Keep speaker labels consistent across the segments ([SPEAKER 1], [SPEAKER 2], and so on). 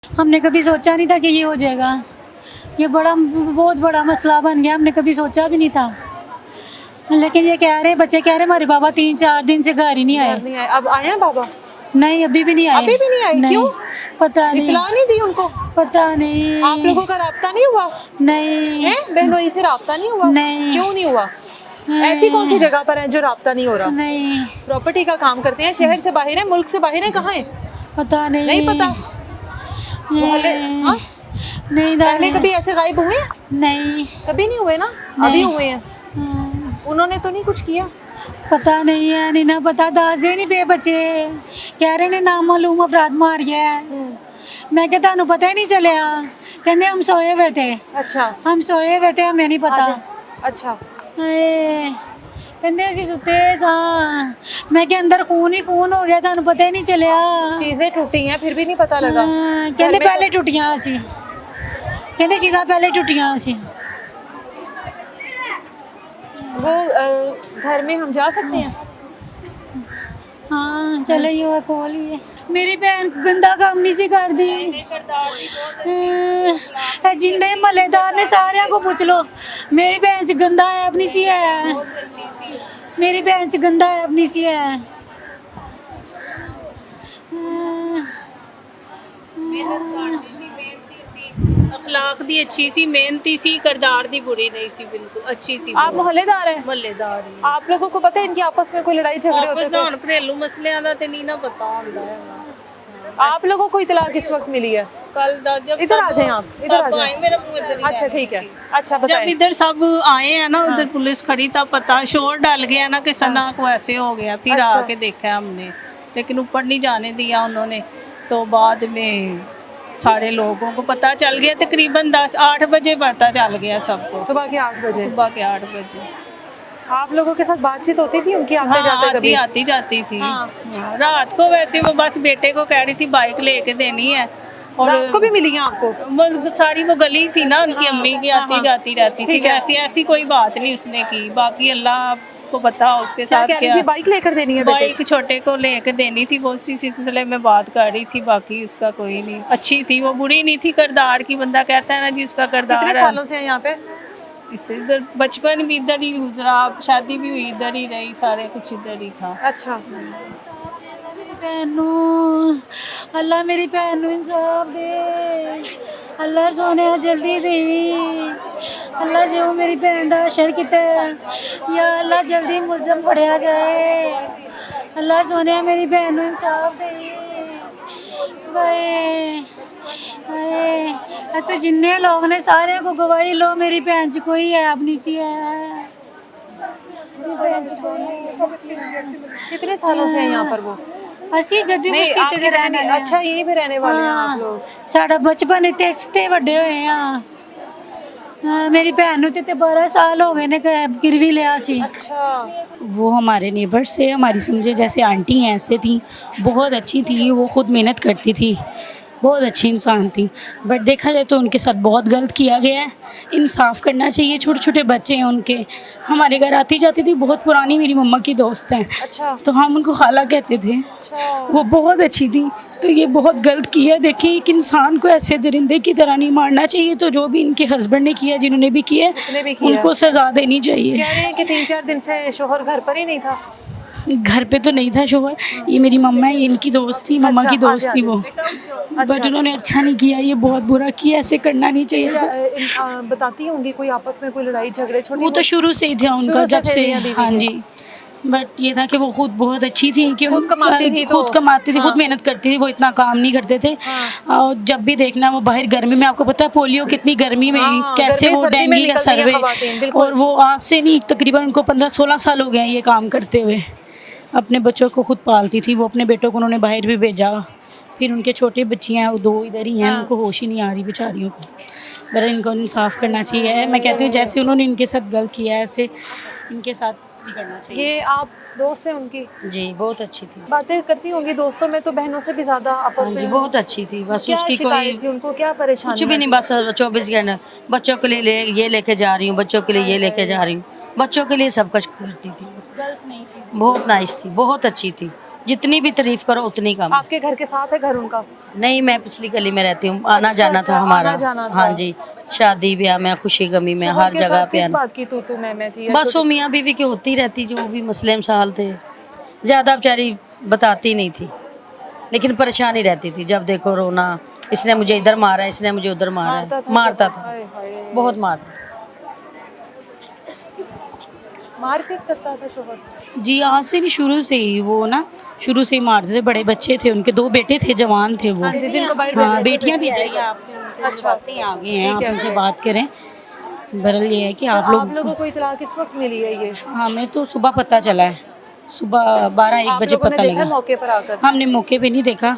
[SPEAKER 1] हमने कभी सोचा नहीं था कि ये हो जाएगा। ये बहुत बड़ा मसला बन गया, हमने कभी सोचा भी नहीं था। लेकिन ये कह रहे बच्चे कह रहे हमारे बाबा 3-4 दिन से घर ही नहीं आए।
[SPEAKER 2] अब आए हैं बाबा?
[SPEAKER 1] नहीं, अभी भी नहीं आए।
[SPEAKER 2] अभी भी नहीं आए?
[SPEAKER 1] नहीं,
[SPEAKER 2] क्यों?
[SPEAKER 1] पता नहीं।
[SPEAKER 2] इत्तला नहीं दी उनको?
[SPEAKER 1] पता नहीं।
[SPEAKER 2] आप लोगों का राब्ता नहीं हुआ?
[SPEAKER 1] नहीं।
[SPEAKER 2] है बहनोई से राब्ता नहीं हुआ?
[SPEAKER 1] नहीं।
[SPEAKER 2] क्यों नहीं हुआ? ऐसी कौन सी जगह पर है जो राब्ता नहीं हो रहा?
[SPEAKER 1] नहीं,
[SPEAKER 2] प्रॉपर्टी का काम करते हैं, शहर से बाहर है, मुल्क से बाहर है, कहाँ है?
[SPEAKER 1] पता नहीं।
[SPEAKER 2] नहीं पता? मोहल्ले हाँ?
[SPEAKER 1] नहीं,
[SPEAKER 2] पहले कभी ऐसे गायब हुए?
[SPEAKER 1] नहीं,
[SPEAKER 2] कभी नहीं हुए ना? अभी हुए हैं। उन्होंने तो नहीं कुछ किया?
[SPEAKER 1] पता नहीं है, नहीं ना पता। दासे नहीं पे बच्चे कह रहे ने नामालूम अफराद मार गया है। मैं क्या थानू पता ही नहीं चलिया? कहते हम सोए हुए थे।
[SPEAKER 2] अच्छा,
[SPEAKER 1] हम सोए हुए थे, हमें नहीं पता।
[SPEAKER 2] अच्छा।
[SPEAKER 1] कहते असी सुते सा। मैं के अंदर खून ही खून हो गया, थानू पता ही नहीं चलिया।
[SPEAKER 2] चीजें टूटी हैं फिर भी नहीं पता लगा?
[SPEAKER 1] कहते पहले टुटियां सी, कहते चीज़ां पहले टुटियां सी।
[SPEAKER 2] वो घर में हम जा सकते हैं?
[SPEAKER 1] हाँ चलो, ये कोल ही है। मेरी भैन गंदा काम नहीं सी कर दी। जिन्ने महल्लेदार ने सारे को पूछ लो, मेरी भैन च गंदा है अपनी सी है। मेरी भैन च गंदा है अपनी सी है।
[SPEAKER 3] अखलाक दी अच्छी सी, मेहनती सी, करदार दी बुरी नहीं सी, बिल्कुल अच्छी सी।
[SPEAKER 2] आप मोहल्लेदार हैं?
[SPEAKER 3] महल्लेदार ही
[SPEAKER 2] आप लोगों को पता है इनकी आपस में कोई लड़ाई झगड़े होते
[SPEAKER 3] आपस
[SPEAKER 2] थे?
[SPEAKER 3] ਹੁਣ ਘਰੇਲੂ ਮਸਲਿਆਂ ਦਾ ਤੇ नहीं ना पता ਹੁੰਦਾ है।
[SPEAKER 2] आप लोगों को इतला किस वक्त मिली है?
[SPEAKER 3] कल दा जब
[SPEAKER 2] इधर आ जाएं आप, इधर आ
[SPEAKER 3] सब
[SPEAKER 2] जाएं।
[SPEAKER 3] आए, मेरा मुंह इधर ही
[SPEAKER 2] अच्छा
[SPEAKER 3] है।
[SPEAKER 2] ठीक है। अच्छा
[SPEAKER 3] जब
[SPEAKER 2] बताएं।
[SPEAKER 3] इधर सब आए हैं ना, उधर पुलिस खड़ी था, पता शोर डाल गया ना कि सना को ऐसे हो गया। फिर
[SPEAKER 2] अच्छा।
[SPEAKER 3] आके देखा हमने, लेकिन ऊपर नहीं जाने दिया उन्होंने। तो बाद में सारे लोगों को पता चल गया, तकरीबन 10-8 बजे पता चल गया सबको।
[SPEAKER 2] सुबह के 8 बजे?
[SPEAKER 3] सुबह के 8 बजे।
[SPEAKER 2] आप लोगों के साथ बातचीत होती थी उनकी आते
[SPEAKER 3] हाँ,
[SPEAKER 2] जाते कभी?
[SPEAKER 3] आती जाती थी।
[SPEAKER 2] हाँ।
[SPEAKER 3] हाँ, रात को वैसे वो बस बेटे को कह रही थी बाइक लेके देनी है। और
[SPEAKER 2] रात को भी मिली है आपको?
[SPEAKER 3] बस सारी वो गली थी ना उनकी अम्मी की, आती जाती रहती थी।
[SPEAKER 2] ठीक है।
[SPEAKER 3] ऐसी कोई बात नहीं उसने की। बाकी अल्लाह को पता उसके
[SPEAKER 2] क्या
[SPEAKER 3] साथ
[SPEAKER 2] कह रही
[SPEAKER 3] क्या।
[SPEAKER 2] थी? बाइक लेकर देनी है बेटे?
[SPEAKER 3] बाइक छोटे को लेके देनी थी, वो उसी सिलसिले में बात कर रही थी। बाकी उसका कोई नहीं, अच्छी थी वो, बुरी नहीं थी। करदार की बंदा कहता है ना जी, उसका करदार
[SPEAKER 2] कितने
[SPEAKER 3] है।
[SPEAKER 2] सालों से है यहाँ पे?
[SPEAKER 3] इधर बचपन भी इधर ही गुजरा, शादी भी हुई इधर ही रही, सारे कुछ इधर ही था।
[SPEAKER 2] अच्छा।
[SPEAKER 1] मेरी भैन नू अल्लाह, मेरी भैन नू इंसाफ दे। अल्लाह सोने जल्दी दे। अल्लाह जो मेरी भैन दा अशर किता, या अल्लाह जल्दी मुलजम फड़िया जाए। अल्लाह सोने मेरी भैन नू इंसाफ दे। तो जिन्ने लोग ने सारे को गवाही लो, मेरी भैन च कोई है अपनी सी है।
[SPEAKER 2] कितने सालों से है यहाँ पर वो?
[SPEAKER 1] ਅਸੀਂ ਜੱਦੀ
[SPEAKER 2] नहीं,
[SPEAKER 1] ਮੁਸ਼ਤੀ
[SPEAKER 2] आपके
[SPEAKER 1] ਤੇ ਰਹਿਣ
[SPEAKER 2] रहने-
[SPEAKER 1] ਵਾਲੇ
[SPEAKER 2] अच्छा यहीं पे रहने वाले हैं आप लोग?
[SPEAKER 1] ਸਾਡਾ ਬਚਪਨ ਇੱਥੇ ਇੱਥੇ ਵੱਡੇ ਹੋਏ ਆ। ਮੇਰੀ ਭੈਣ ਨੂੰ ਤੇ 12 ਸਾਲ ਹੋ ਗਏ ਨੇ गिरवी लिया सी।
[SPEAKER 2] अच्छा।
[SPEAKER 4] वो हमारे नेबर्स थे, हमारी समझे जैसे आंटी हैं ऐसे थी। बहुत अच्छी थी वो, खुद मेहनत करती थी, बहुत अच्छी इंसान थी। बट देखा जाए तो उनके साथ बहुत गलत किया गया है। इंसाफ करना चाहिए। छोटे छोटे बच्चे हैं उनके, हमारे घर आती जाती थी। बहुत पुरानी मेरी मम्मा की दोस्त हैं,
[SPEAKER 2] अच्छा।
[SPEAKER 4] तो हम उनको खाला कहते थे।
[SPEAKER 2] अच्छा।
[SPEAKER 4] वो बहुत अच्छी थी। तो ये बहुत गलत किया। देखिए, एक इंसान को ऐसे दरिंदे की तरह नहीं मारना चाहिए। तो जो भी इनके हस्बैंड ने किया, जिन्होंने भी किया,
[SPEAKER 2] जिसने भी किया।
[SPEAKER 4] उनको सज़ा देनी चाहिए।
[SPEAKER 2] कह रहे हैं कि 3-4 दिन से शोहर घर पर ही नहीं था?
[SPEAKER 4] घर पे तो नहीं था शोहर। ये मेरी मम्मा है, ये इनकी दोस्त थी, मम्मा
[SPEAKER 2] अच्छा,
[SPEAKER 4] की दोस्त
[SPEAKER 2] आगे
[SPEAKER 4] थी वो। बट उन्होंने अच्छा नहीं किया, ये बहुत बुरा किया। ऐसे करना नहीं चाहिए।
[SPEAKER 2] बताती होंगी कोई आपस में कोई लड़ाई झगड़े छोटी
[SPEAKER 4] वो तो शुरू से ही था उनका,
[SPEAKER 2] शुरू से
[SPEAKER 4] जब
[SPEAKER 2] थे
[SPEAKER 4] से।
[SPEAKER 2] मियां बीवी
[SPEAKER 4] हाँ
[SPEAKER 2] के।
[SPEAKER 4] जी। बट ये था कि वो खुद बहुत अच्छी थी कि
[SPEAKER 2] खुद कमाती थी तो-
[SPEAKER 4] खुद कमाती थी, खुद मेहनत करती थी। वो इतना काम नहीं करते थे। और जब भी देखना वो बाहर गर्मी में, आपको पता है पोलियो कितनी गर्मी में,
[SPEAKER 2] हाँ,
[SPEAKER 4] कैसे
[SPEAKER 2] गर्मी
[SPEAKER 4] वो
[SPEAKER 2] सर्दी में
[SPEAKER 4] डेंगू का
[SPEAKER 2] निकलती हैं
[SPEAKER 4] सर्वे।
[SPEAKER 2] ख़वातीन, बिल्कुल।
[SPEAKER 4] और वो आज से नहीं, तकरीबन उनको 15-16 साल हो गए हैं ये काम करते हुए। अपने बच्चों को खुद पालती थी वो। अपने बेटों को उन्होंने बाहर भी भेजा। फिर उनके छोटे बच्चियाँ हैं, वो 2 इधर ही हैं। उनको होश ही नहीं आ रही बेचारियों को। बट इनको इंसाफ करना चाहिए। मैं कहती हूँ जैसे उन्होंने इनके साथ गलत किया है, ऐसे इनके साथ भी करना चाहिए।
[SPEAKER 2] ये आप दोस्त हैं उनकी?
[SPEAKER 4] जी, बहुत अच्छी थी।
[SPEAKER 2] बातें करती होंगी दोस्तों में तो बहनों से भी ज्यादा आपस
[SPEAKER 4] हाँ
[SPEAKER 2] में?
[SPEAKER 4] जी, बहुत अच्छी थी। बस
[SPEAKER 2] क्या
[SPEAKER 4] उसकी
[SPEAKER 2] शिकायत
[SPEAKER 4] कोई
[SPEAKER 2] थी उनको? क्या परेशानी?
[SPEAKER 5] कुछ भी नहीं, बस 24 घंटे बच्चों के लिए ये लेके जा रही हूँ, बच्चों के लिए ये लेके जा रही हूँ, बच्चों के लिए सब कुछ करती थी।
[SPEAKER 4] गलत नहीं थी।
[SPEAKER 5] बहुत नाइस थी, बहुत अच्छी थी। जितनी भी तारीफ करो उतनी कम।
[SPEAKER 2] आपके घर के साथ है घर उनका?
[SPEAKER 5] नहीं, मैं पिछली गली में रहती हूँ, आना जाना था हमारा।
[SPEAKER 2] आना जाना था।
[SPEAKER 5] हाँ जी, शादी ब्याह में, खुशी गमी में, हर
[SPEAKER 2] उनके
[SPEAKER 5] जगह
[SPEAKER 2] साथ
[SPEAKER 5] पे
[SPEAKER 2] किस
[SPEAKER 5] आना।
[SPEAKER 2] बात की तू मैं थी?
[SPEAKER 5] बस वो मियाँ बीवी की होती रहती, जो भी मसले मसाल थे, ज़्यादा बेचारी बताती नहीं थी, लेकिन परेशानी रहती थी। जब देखो रोना, इसने मुझे इधर मारा है, इसने मुझे उधर मारा है, मारता था,
[SPEAKER 2] हाय हाय,
[SPEAKER 5] बहुत मारता।
[SPEAKER 2] मारपीट करता था शोहर।
[SPEAKER 4] जी आज से नहीं, शुरू से ही वो ना, शुरू से ही मारते थे। बड़े बच्चे थे उनके, 2 बेटे थे, जवान थे वो।
[SPEAKER 2] हाँ जी, जिनको बाहर
[SPEAKER 4] हाँ,
[SPEAKER 2] भेजा
[SPEAKER 4] बेटियां भी इधर ही हैं, आपके
[SPEAKER 2] अच्छा।
[SPEAKER 4] बातें आ गए हैं, आप उनसे बात करें। बहरहाल ये है कि
[SPEAKER 2] तो
[SPEAKER 4] आप
[SPEAKER 2] आप
[SPEAKER 4] लोग,
[SPEAKER 2] लोगों को इतला किस वक्त मिली है ये?
[SPEAKER 4] हमें तो सुबह पता चला है, सुबह 12-1
[SPEAKER 2] आप
[SPEAKER 4] बजे
[SPEAKER 2] लोगों ने
[SPEAKER 4] पता
[SPEAKER 2] देखा
[SPEAKER 4] लगा।
[SPEAKER 2] मौके पर आकर?
[SPEAKER 4] हमने मौके पे नहीं देखा,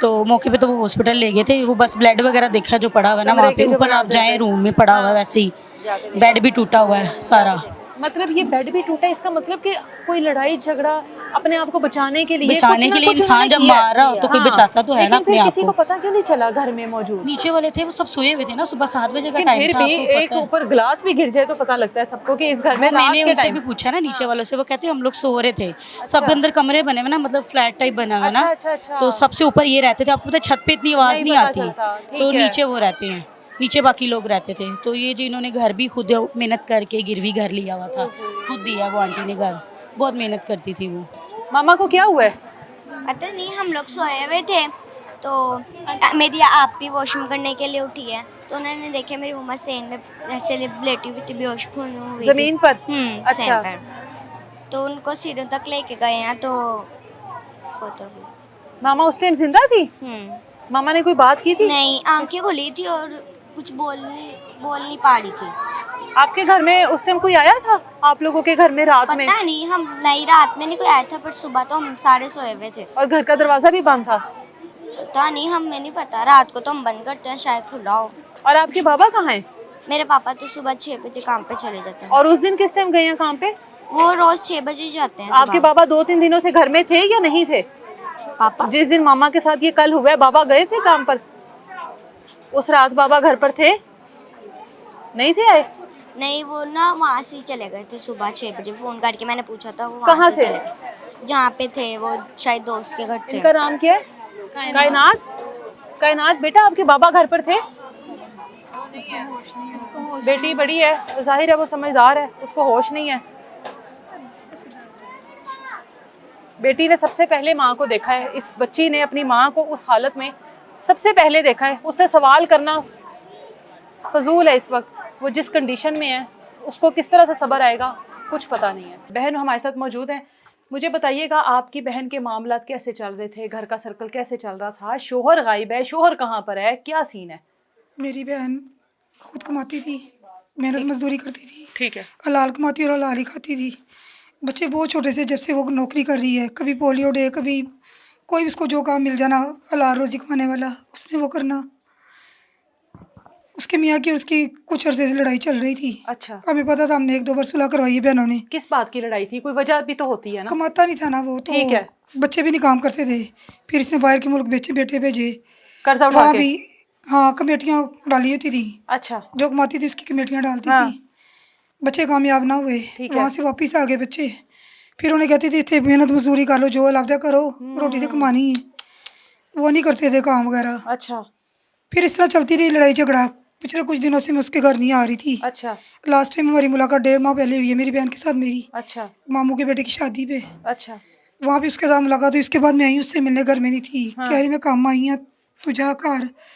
[SPEAKER 4] तो मौके पे तो वो हॉस्पिटल ले गए थे, वो बस ब्लड वगैरह देखा जो पड़ा हुआ है ना
[SPEAKER 2] कमरे
[SPEAKER 4] वहाँ पे।
[SPEAKER 2] के जो
[SPEAKER 4] ऊपर आप
[SPEAKER 2] मनाजिर
[SPEAKER 4] जाएं,
[SPEAKER 2] थे।
[SPEAKER 4] रूम में पड़ा हुआ है वैसे ही, बेड भी टूटा हुआ है सारा।
[SPEAKER 2] मतलब ये बेड भी टूटा है, इसका मतलब कि कोई लड़ाई झगड़ा अपने आप को बचाने के लिए,
[SPEAKER 4] बचाने
[SPEAKER 2] कुछ
[SPEAKER 4] के
[SPEAKER 2] ना
[SPEAKER 4] लिए
[SPEAKER 2] कुछ
[SPEAKER 4] इंसान
[SPEAKER 2] उन्होंने
[SPEAKER 4] जब
[SPEAKER 2] किया है।
[SPEAKER 4] मार रहा हो तो कोई बचाता तो है ना
[SPEAKER 2] लेकिन फिर
[SPEAKER 4] अपने आप
[SPEAKER 2] किसी को
[SPEAKER 4] को।
[SPEAKER 2] पता क्यों नहीं चला घर में मौजूद?
[SPEAKER 4] नीचे वाले थे वो सब सोए हुए थे ना, सुबह 7 बजे का
[SPEAKER 2] लेकिन
[SPEAKER 4] टाइम
[SPEAKER 2] फिर
[SPEAKER 4] था,
[SPEAKER 2] भी
[SPEAKER 4] आपको
[SPEAKER 2] एक
[SPEAKER 4] पता है।
[SPEAKER 2] ऊपर ग्लास भी गिर जाए तो पता लगता है सबको कि इस घर में
[SPEAKER 4] वो
[SPEAKER 2] रात
[SPEAKER 4] मैंने
[SPEAKER 2] के
[SPEAKER 4] उनसे
[SPEAKER 2] टाइम।
[SPEAKER 4] भी पूछा ना नीचे वालों से, वो कहते हम लोग सो रहे थे, सब अंदर कमरे बने हुए ना, मतलब फ्लैट टाइप बना हुआ है ना,
[SPEAKER 2] अच्छा।
[SPEAKER 4] तो सबसे ऊपर ये रहते थे। आपको पता है छत पे इतनी आवाज़
[SPEAKER 2] नहीं
[SPEAKER 4] नहीं
[SPEAKER 2] पता
[SPEAKER 4] आती,
[SPEAKER 2] चलता, ठीक
[SPEAKER 4] तो
[SPEAKER 2] है।
[SPEAKER 4] नीचे वो रहते हैं, नीचे बाकी लोग रहते थे। तो ये जो इन्होंने घर भी खुद मेहनत करके गिरवी घर लिया हुआ था, खुद दिया वो आंटी ने घर, बहुत मेहनत करती थी वो।
[SPEAKER 2] मामा को क्या हुआ है?
[SPEAKER 6] पता नहीं, हम लोग सोए हुए थे तो मेरी आप भी वॉशरूम करने के लिए उठी है, तो उन्होंने देखे मेरी मम्मा सेन में ऐसे लेटी हुई थी, बेहोश हुई थी
[SPEAKER 2] जमीन पर?
[SPEAKER 6] सेन
[SPEAKER 2] अच्छा।
[SPEAKER 6] पर। तो उनको सीढ़ियों तक लेके गए हैं तो फौत हो गई।
[SPEAKER 2] मामा उस टाइम जिंदा थी? मामा ने कोई बात की थी?
[SPEAKER 6] नहीं, आंखें खुली थी और कुछ बोल नहीं पा रही थी।
[SPEAKER 2] आपके घर में उस टाइम कोई आया था आप लोगों के घर में रात में?
[SPEAKER 6] पता नहीं, हम नहीं, रात में नहीं कोई आया था, पर सुबह तो हम सारे सोए हुए थे।
[SPEAKER 2] और घर का दरवाजा भी बंद था?
[SPEAKER 6] पता नहीं, हमें नहीं पता, रात को तो हम बंद करते हैं, शायद खुला हो।
[SPEAKER 2] और आपके बाबा कहाँ हैं?
[SPEAKER 6] मेरे पापा तो सुबह 6 बजे काम पे चले जाते हैं।
[SPEAKER 2] और उस दिन किस टाइम गए हैं काम पे?
[SPEAKER 6] वो रोज 6 बजे जाते हैं
[SPEAKER 2] आपके
[SPEAKER 6] सुबह।
[SPEAKER 2] बाबा 2-3 दिनों से घर में थे या नहीं थे?
[SPEAKER 6] पापा
[SPEAKER 2] जिस दिन मामा के साथ ये कल हुआ है, बाबा गए थे काम पर? उस रात बाबा घर पर थे? नहीं थे आए?
[SPEAKER 6] नहीं, वो ना वहाँ से ही चले गए थे सुबह 6 बजे। फोन करके मैंने पूछा था, वो
[SPEAKER 2] कहाँ
[SPEAKER 6] वहाँ से
[SPEAKER 2] से?
[SPEAKER 6] चले गए जहाँ पे थे वो, शायद दोस्त के घर थे।
[SPEAKER 2] इनका नाम क्या है? कायनात। कायनात बेटा, आपके बाबा घर पर थे? बेटी बड़ी है, जाहिर है वो समझदार है, उसको होश नहीं है। बेटी ने सबसे पहले माँ को देखा है, इस बच्ची ने अपनी माँ को उस हालत में सबसे पहले देखा है। उससे सवाल करना फजूल है इस वक्त, वो जिस कंडीशन में है उसको किस तरह से सब्र आएगा कुछ पता नहीं है। बहन हमारे साथ मौजूद हैं, मुझे बताइएगा आपकी बहन के मामला कैसे चल रहे थे, घर का सर्कल कैसे चल रहा था? शोहर गायब है, शोहर कहाँ पर है, क्या सीन है?
[SPEAKER 7] मेरी बहन खुद कमाती थी, मेहनत मजदूरी करती थी,
[SPEAKER 2] ठीक है।
[SPEAKER 7] हलाल कमाती और हलाल ही खाती थी। बच्चे बहुत छोटे से जब से वो नौकरी कर रही है, कभी पोलियो डे, कभी कोई भी उसको जो काम मिल जाना हलाल रोजी कमाने वाला, उसने वो करना। उसके मियाँ की और उसकी कुछ अरसे से लड़ाई चल रही थी।
[SPEAKER 2] अच्छा,
[SPEAKER 7] हमें पता था, हमने 1-2 बार सुलह करवाई है बहनों ने।
[SPEAKER 2] किस बात की लड़ाई थी? कोई वजह भी तो होती है ना?
[SPEAKER 7] कमाता नहीं था ना वो, तो
[SPEAKER 2] ठीक है।
[SPEAKER 7] बच्चे भी नहीं काम करते थे। फिर इसने बाहर के मुल्क बेटे भेजे,
[SPEAKER 2] कर्जा उठा
[SPEAKER 7] वहाँ
[SPEAKER 2] के?
[SPEAKER 7] भी हाँ कमेटियाँ डाली होती थी,
[SPEAKER 2] अच्छा,
[SPEAKER 7] जो कमाती थी उसकी कमेटियाँ डालती
[SPEAKER 2] हाँ।
[SPEAKER 7] थी। बच्चे कामयाब ना हुए,
[SPEAKER 2] ठीक है।
[SPEAKER 7] वहाँ से वापस आ गए बच्चे। फिर उन्हें कहती थी इतने मेहनत मजदूरी कर लो, जो लाभदा करो, रोटी तो कमानी है। वो नहीं करते थे काम वगैरह।
[SPEAKER 2] अच्छा,
[SPEAKER 7] फिर इस तरह चलती रही लड़ाई झगड़ा। पिछले कुछ दिनों से मैं उसके घर नहीं आ रही थी।
[SPEAKER 2] अच्छा,
[SPEAKER 7] लास्ट टाइम हमारी मुलाकात 1.5 माह पहले हुई है मेरी बहन के साथ, मेरी
[SPEAKER 2] अच्छा,
[SPEAKER 7] मामू के बेटे की शादी पे।
[SPEAKER 2] अच्छा।
[SPEAKER 7] वहाँ भी उसके साथ मुलाकात हुई। उसके बाद मैं आई उससे मिलने, घर में नहीं थी।
[SPEAKER 2] हाँ।
[SPEAKER 7] कह रही मैं काम आई हूँ, तू जा घर।